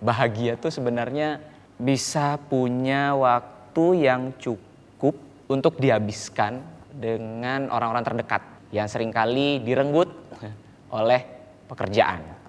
Bahagia tuh sebenarnya bisa punya waktu yang cukup untuk dihabiskan dengan orang-orang terdekat yang seringkali direnggut oleh pekerjaan.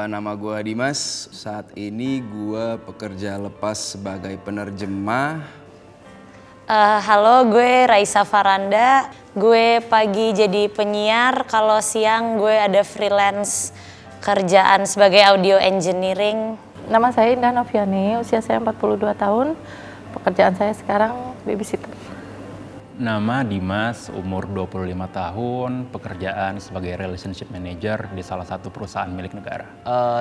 Nama gue Dimas, saat ini gue pekerja lepas sebagai penerjemah. Halo, gue Raisa Faranda. Gue pagi jadi penyiar, kalau siang gue ada freelance kerjaan sebagai audio engineering. Nama saya Indah Noviani, usia saya 42 tahun. Pekerjaan saya sekarang babysitter. Nama Dimas, umur 25 tahun, pekerjaan sebagai relationship manager di salah satu perusahaan milik negara.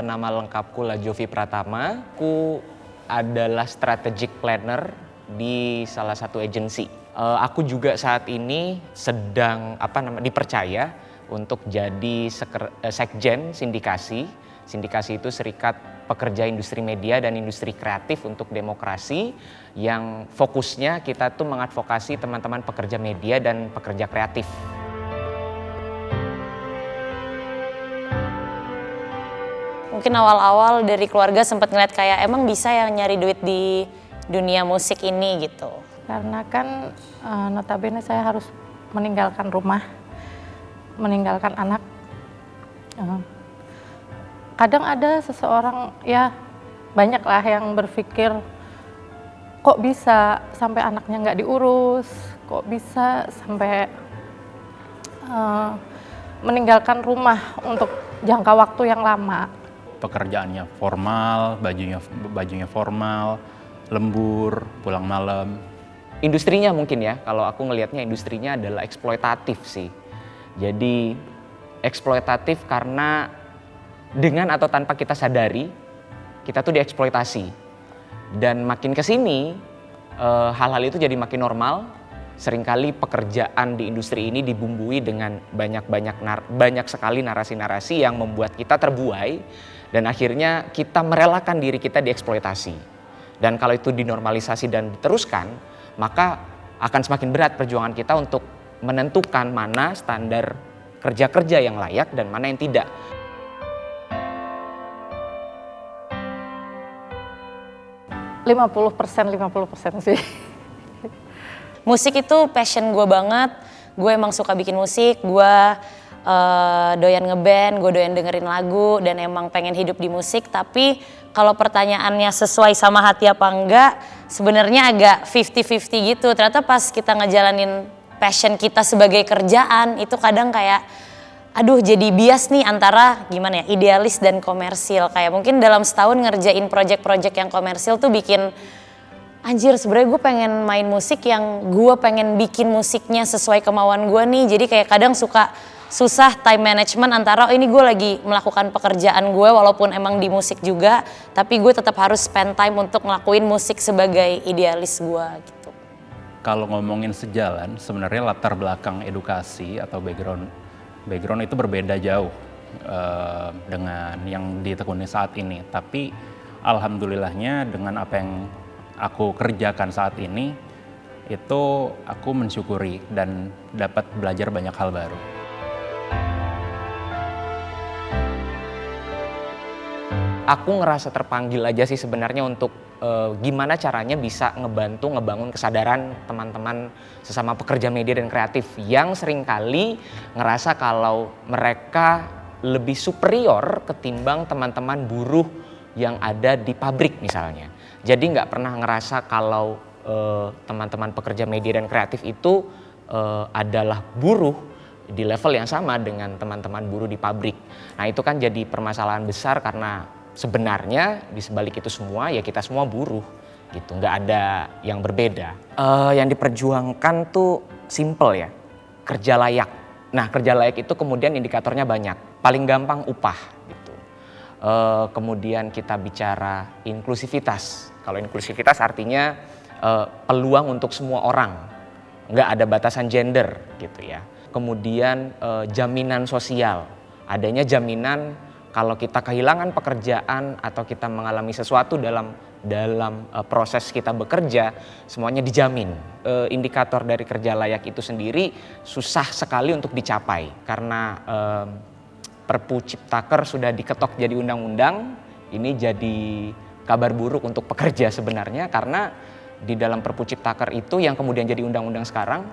Nama lengkapku Jovi Pratama, aku adalah strategic planner di salah satu agensi. Aku juga saat ini sedang dipercaya untuk jadi sekjen sindikasi. Sindikasi itu Serikat Pekerja Industri Media dan Industri Kreatif untuk Demokrasi, yang fokusnya kita tuh mengadvokasi teman-teman pekerja media dan pekerja kreatif. Mungkin awal-awal dari keluarga sempat ngeliat kayak emang bisa ya nyari duit di dunia musik ini gitu. Karena kan notabene saya harus meninggalkan rumah, meninggalkan anak. Kadang ada seseorang, ya banyak lah yang berpikir kok bisa sampai anaknya nggak diurus, kok bisa sampai meninggalkan rumah untuk jangka waktu yang lama. Pekerjaannya formal, bajunya formal, lembur, pulang malam. Industrinya mungkin ya, kalau aku ngelihatnya industrinya adalah eksploitatif sih. Jadi eksploitatif karena dengan atau tanpa kita sadari, kita tuh dieksploitasi. Dan makin kesini, hal-hal itu jadi makin normal. Seringkali pekerjaan di industri ini dibumbui dengan banyak sekali narasi-narasi yang membuat kita terbuai. Dan akhirnya kita merelakan diri kita dieksploitasi. Dan kalau itu dinormalisasi dan diteruskan, maka akan semakin berat perjuangan kita untuk menentukan mana standar kerja-kerja yang layak dan mana yang tidak. Lima 50% sih. Musik itu passion gue banget. Gue emang suka bikin musik, gue doyan ngeband, gue doyan dengerin lagu, dan emang pengen hidup di musik. Tapi kalau pertanyaannya sesuai sama hati apa enggak, sebenarnya agak 50-50 gitu. Ternyata pas kita ngejalanin passion kita sebagai kerjaan, itu kadang kayak aduh jadi bias nih antara gimana ya, idealis dan komersil. Kayak mungkin dalam setahun ngerjain project-project yang komersil tuh bikin anjir, sebenarnya gue pengen main musik yang gue pengen bikin musiknya sesuai kemauan gue nih. Jadi kayak kadang suka susah time management antara ini gue lagi melakukan pekerjaan gue walaupun emang di musik juga, tapi gue tetap harus spend time untuk ngelakuin musik sebagai idealis gue gitu. Kalau ngomongin sejalan, sebenarnya latar belakang edukasi atau background itu berbeda jauh dengan yang ditekuni saat ini. Tapi alhamdulillahnya dengan apa yang aku kerjakan saat ini, itu aku mensyukuri dan dapat belajar banyak hal baru. Aku ngerasa terpanggil aja sih sebenarnya untuk gimana caranya bisa ngebangun kesadaran teman-teman sesama pekerja media dan kreatif yang seringkali ngerasa kalau mereka lebih superior ketimbang teman-teman buruh yang ada di pabrik misalnya. Jadi nggak pernah ngerasa kalau teman-teman pekerja media dan kreatif itu adalah buruh di level yang sama dengan teman-teman buruh di pabrik. Nah itu kan jadi permasalahan besar karena sebenarnya di sebalik itu semua ya kita semua buruh gitu, nggak ada yang berbeda. Yang diperjuangkan tuh simple ya, kerja layak. Nah kerja layak itu kemudian indikatornya banyak. Paling gampang upah gitu. Kemudian kita bicara inklusivitas. Kalau inklusivitas artinya peluang untuk semua orang, nggak ada batasan gender gitu ya. Kemudian jaminan sosial, adanya jaminan kalau kita kehilangan pekerjaan atau kita mengalami sesuatu dalam proses kita bekerja, semuanya dijamin. Indikator dari kerja layak itu sendiri susah sekali untuk dicapai karena Perpu Ciptaker sudah diketok jadi undang-undang. Ini jadi kabar buruk untuk pekerja sebenarnya, karena di dalam Perpu Ciptaker itu yang kemudian jadi undang-undang sekarang,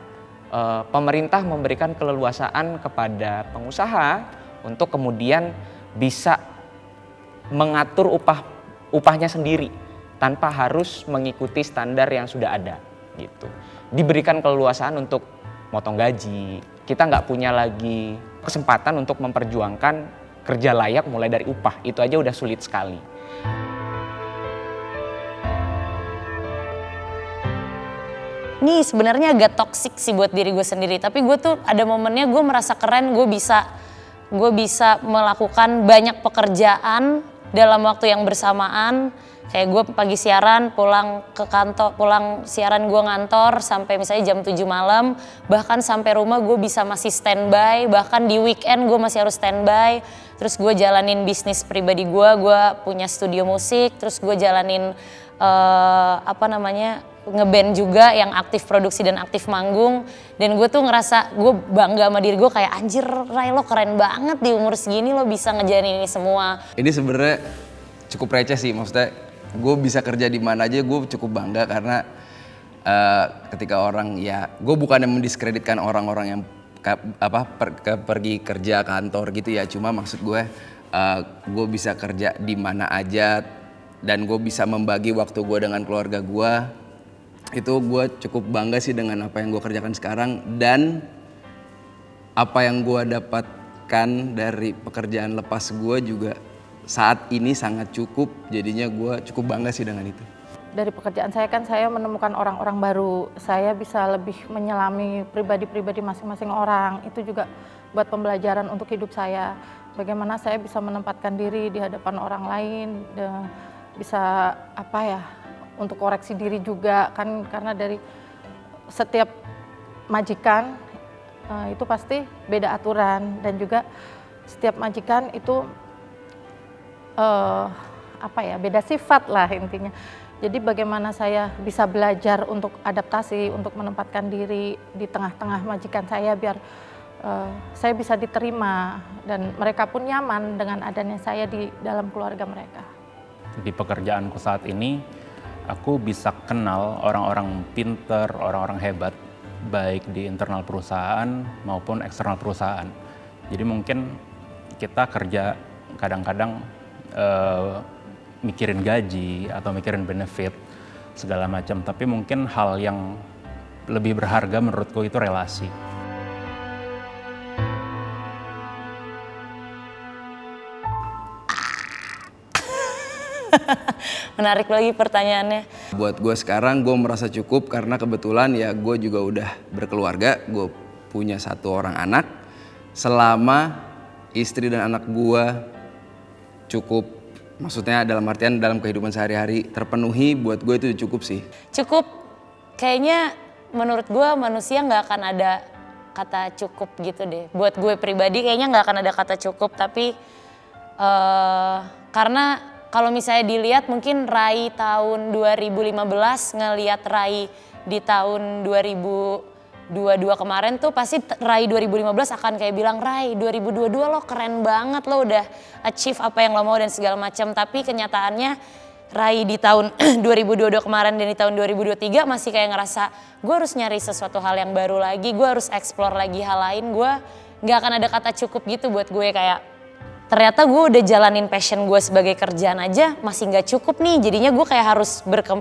pemerintah memberikan keleluasaan kepada pengusaha untuk kemudian bisa mengatur upahnya sendiri tanpa harus mengikuti standar yang sudah ada gitu. Diberikan keleluasaan untuk motong gaji. Kita nggak punya lagi kesempatan untuk memperjuangkan kerja layak mulai dari upah. Itu aja udah sulit sekali. Ini sebenarnya agak toksik sih buat diri gue sendiri, tapi gue tuh ada momennya gue merasa keren, gue bisa melakukan banyak pekerjaan dalam waktu yang bersamaan. Kayak gue pagi siaran, pulang siaran gue ngantor sampai misalnya jam 7 malam, bahkan sampai rumah gue bisa masih standby, bahkan di weekend gue masih harus standby. Terus gue jalanin bisnis pribadi gue punya studio musik, terus gue jalanin ngeband juga yang aktif produksi dan aktif manggung. Dan gue tuh ngerasa gue bangga sama diri gue, kayak anjir Rai, lo keren banget di umur segini lo bisa ngejalanin ini semua. Ini sebenarnya cukup receh sih, maksudnya gue bisa kerja di mana aja gue cukup bangga karena ketika orang, ya gue bukan yang mendiskreditkan orang-orang yang pergi kerja kantor gitu ya, cuma maksud gue bisa kerja di mana aja dan gue bisa membagi waktu gue dengan keluarga gue. Itu gue cukup bangga sih dengan apa yang gue kerjakan sekarang, dan apa yang gue dapatkan dari pekerjaan lepas gue juga saat ini sangat cukup. Jadinya gue cukup bangga sih dengan itu. Dari pekerjaan saya kan saya menemukan orang-orang baru, saya bisa lebih menyelami pribadi-pribadi masing-masing orang. Itu juga buat pembelajaran untuk hidup saya, bagaimana saya bisa menempatkan diri di hadapan orang lain, bisa untuk koreksi diri juga kan, karena dari setiap majikan itu pasti beda aturan, dan juga setiap majikan itu beda sifat lah intinya. Jadi bagaimana saya bisa belajar untuk adaptasi, untuk menempatkan diri di tengah-tengah majikan saya biar saya bisa diterima dan mereka pun nyaman dengan adanya saya di dalam keluarga mereka. Di pekerjaanku saat ini, aku bisa kenal orang-orang pinter, orang-orang hebat, baik di internal perusahaan maupun eksternal perusahaan. Jadi mungkin kita kerja kadang-kadang mikirin gaji atau mikirin benefit segala macam, tapi mungkin hal yang lebih berharga menurutku itu relasi. Menarik lagi pertanyaannya. Buat gue sekarang gue merasa cukup karena kebetulan ya gue juga udah berkeluarga, gue punya 1 orang anak. Selama istri dan anak gue cukup, maksudnya dalam artian dalam kehidupan sehari-hari terpenuhi, buat gue itu cukup sih. Cukup, kayaknya menurut gue manusia nggak akan ada kata cukup gitu deh. Buat gue pribadi kayaknya nggak akan ada kata cukup, tapi karena kalau misalnya dilihat mungkin Rai tahun 2015 ngelihat Rai di tahun 2022 kemarin tuh pasti Rai 2015 akan kayak bilang, Rai 2022 lo keren banget, lo udah achieve apa yang lo mau dan segala macam. Tapi kenyataannya Rai di tahun 2022 kemarin dan di tahun 2023 masih kayak ngerasa gue harus nyari sesuatu hal yang baru lagi, gue harus explore lagi hal lain. Gue gak akan ada kata cukup gitu buat gue, kayak ternyata gue udah jalanin passion gue sebagai kerjaan aja masih gak cukup nih. Jadinya gue kayak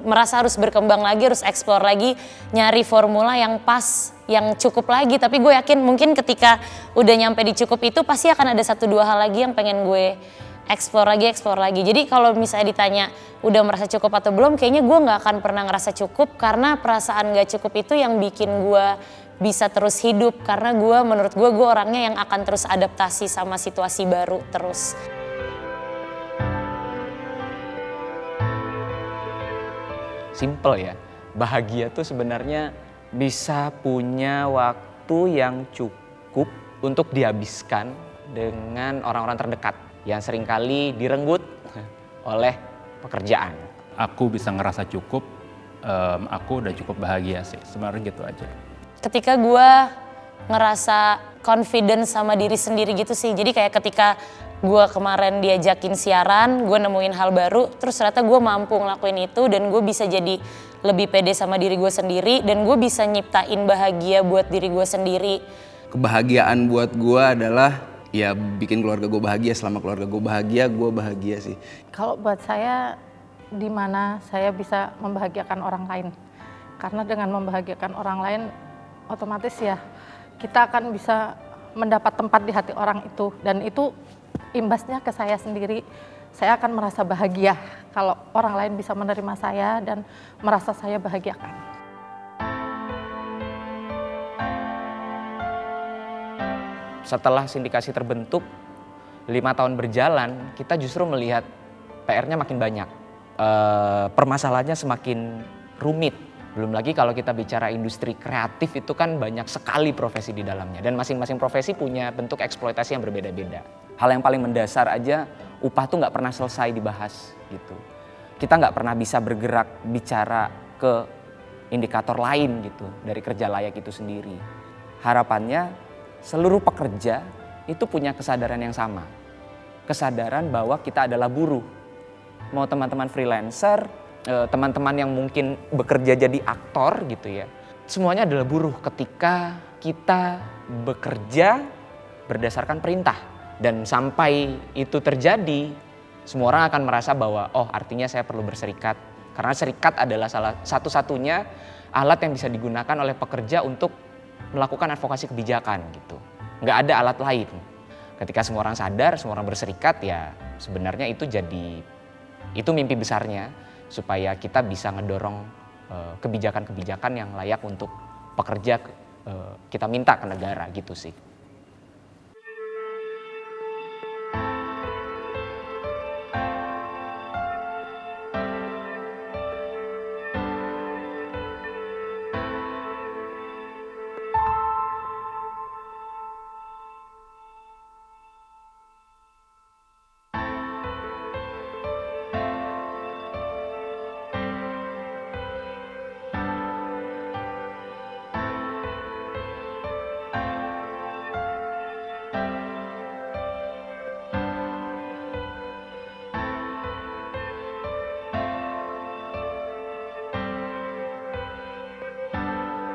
merasa harus berkembang lagi, harus explore lagi, nyari formula yang pas, yang cukup lagi. Tapi gue yakin mungkin ketika udah nyampe di cukup itu pasti akan ada 1-2 hal lagi yang pengen gue explore lagi. Jadi kalau misalnya ditanya udah merasa cukup atau belum, kayaknya gue gak akan pernah ngerasa cukup, karena perasaan gak cukup itu yang bikin gue bisa terus hidup. Karena menurut gue orangnya yang akan terus adaptasi sama situasi baru terus. Simple ya, bahagia tuh sebenarnya bisa punya waktu yang cukup untuk dihabiskan dengan orang-orang terdekat. yang seringkali direnggut oleh pekerjaan. Aku bisa ngerasa cukup, aku udah cukup bahagia sih, sebenarnya gitu aja. Ketika gue ngerasa confident sama diri sendiri gitu sih. Jadi kayak ketika gue kemarin diajakin siaran, gue nemuin hal baru, terus ternyata gue mampu ngelakuin itu dan gue bisa jadi lebih pede sama diri gue sendiri dan gue bisa nyiptain bahagia buat diri gue sendiri. Kebahagiaan buat gue adalah ya bikin keluarga gue bahagia. Selama keluarga gue bahagia sih. Kalau buat saya, di mana saya bisa membahagiakan orang lain. Karena dengan membahagiakan orang lain, otomatis ya kita akan bisa mendapat tempat di hati orang itu. Dan itu imbasnya ke saya sendiri. Saya akan merasa bahagia kalau orang lain bisa menerima saya dan merasa saya bahagiakan. Setelah sindikasi terbentuk, 5 tahun berjalan, kita justru melihat PR-nya makin banyak. Permasalahannya semakin rumit. Belum lagi kalau kita bicara industri kreatif itu kan banyak sekali profesi di dalamnya. Dan masing-masing profesi punya bentuk eksploitasi yang berbeda-beda. Hal yang paling mendasar aja, upah tuh nggak pernah selesai dibahas gitu. Kita nggak pernah bisa bergerak bicara ke indikator lain gitu dari kerja layak itu sendiri. Harapannya seluruh pekerja itu punya kesadaran yang sama. Kesadaran bahwa kita adalah buruh. Mau teman-teman freelancer, teman-teman yang mungkin bekerja jadi aktor gitu ya. Semuanya adalah buruh ketika kita bekerja berdasarkan perintah. Dan sampai itu terjadi, semua orang akan merasa bahwa oh artinya saya perlu berserikat. Karena serikat adalah salah satu-satunya alat yang bisa digunakan oleh pekerja untuk melakukan advokasi kebijakan gitu. Nggak ada alat lain. Ketika semua orang sadar, semua orang berserikat ya sebenarnya itu mimpi besarnya supaya kita bisa ngedorong kebijakan-kebijakan yang layak untuk pekerja kita minta ke negara gitu sih.